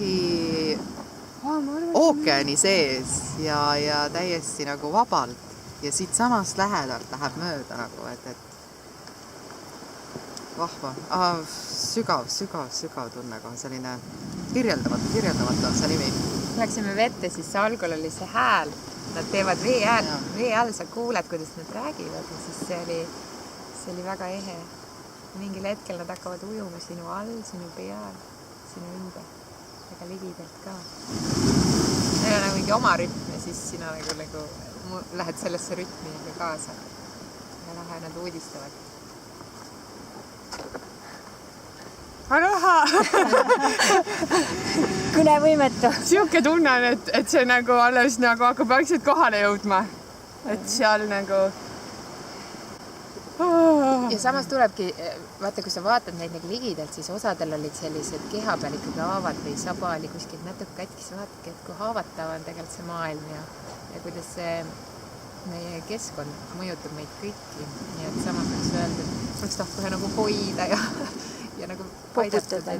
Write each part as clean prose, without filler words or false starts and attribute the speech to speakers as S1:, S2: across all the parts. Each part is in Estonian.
S1: kuidagi ookeani sees ja täiesti nagu vabalt ja siit samast lähedalt läheb mööda nagu, et vahva, sügav tunne kohe, selline kirjeldamatu on see nimi.
S2: Läksime vette, siis see algul oli see hääl, nad teevad vee all, sa kuuled, kuidas nad räägivad ja siis see oli väga ehe. Mingil hetkel nad hakkavad ujuma sinu all, sinu peal, sinu ümber, väga ligidalt ka. Neil on nagu mingi oma rütm ja siis sina nagu lähed sellesse rütmi kaasa ja lähe nad uudistavad.
S3: Aloha!
S4: Kõnevõimetu.
S3: Siuke tunne on, et see nagu alles nagu hakkab vaikselt kohale jõudma. Et seal nagu...
S2: Ja samas tulebki, vaata, kui sa vaatad neid nagu ligidalt, siis osadel olid sellised keha peal ikkagi haavad või saba oli kuskilt natuke katkis. Vaatadki, et kui haavatav on tegelikult see maailm ja kuidas see meie keskkond mõjutab meid kõiki. Nii et samas võiks öelda, et võiks tahta nagu hoida ja nagu poputada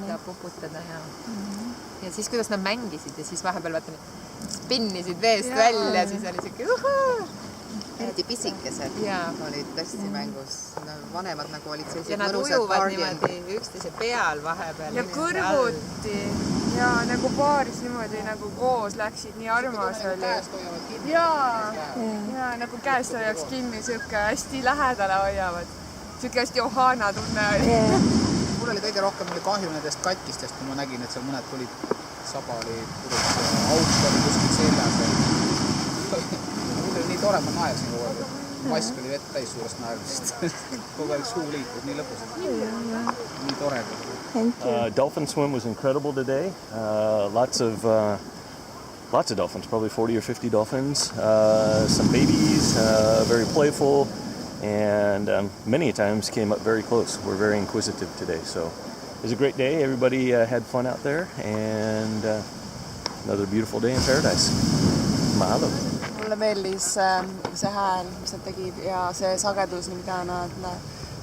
S2: ja siis kuidas nad mängisid ja siis vahepeal vaata spinnisid veest välja ja siis oli siuke
S1: eriti pisikesed olid tõesti mängus, vanemad nagu olid sellised
S2: ja nad ujuvad niimoodi üksteise peal vahepeal
S3: ja kõrvuti ja nagu paaris niimoodi nagu koos läksid, nii armas oli ja nagu käest hoiaks kinni siuke hästi lähedale hoiavad siuke hästi Ohana tunne oli
S5: mul oli kõige rohkem kahju nendest katkistest, kui ma nägin, et seal mõned tulid, saba oli auks oli kuskil seljas. Mul oli nii tore, ma naersin kogu aeg. Mask oli vett täis suurest naermisest. Kogu aeg suu liikus, nii lõpus. Nii tore.
S6: Dolphin swim was incredible today. Lots of dolphins, probably 40 or 50 dolphins. Some babies, very playful. And many times came up very close. We're very inquisitive today, so it was a great day. Everybody had fun out there, and another beautiful day in paradise. Mahalo.
S7: Mulle meeldis see hääl, mis nad tegid ja see sagedus, mida nad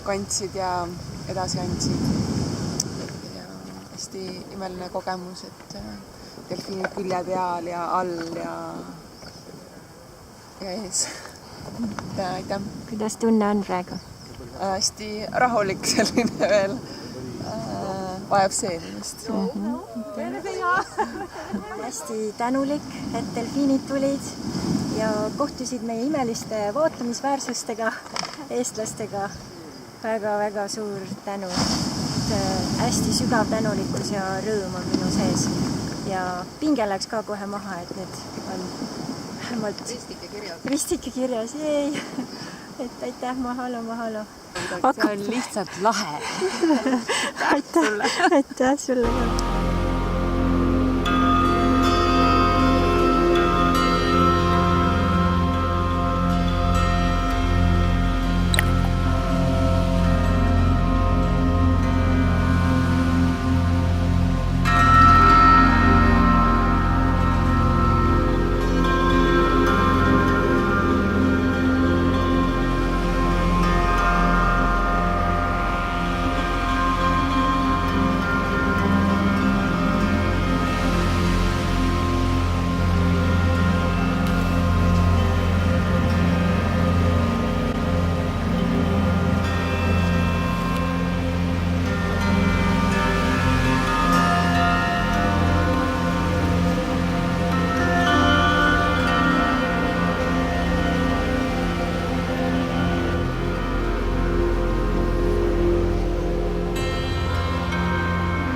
S7: kandsid ja edasi andsid. Ja hästi imeline kogemus, et delfiinid külje peal ja all ja ees. Aitäh.
S4: Kuidas tunne on praegu?
S7: Hästi rahulik selline veel. Vajab seedimist.
S4: Hästi tänulik, et delfiinid tulid ja kohtusid meie imeliste vaatamisväärsustega, eestlastega. Väga-väga suur tänu. Hästi sügav tänulikkus ja rõõm on minu sees. Ja pinge läks ka kohe maha, et nüüd on ristike kirjas, ei. Et aitäh, mahalo.
S2: See on lihtsalt lahe.
S4: Aitäh sulle.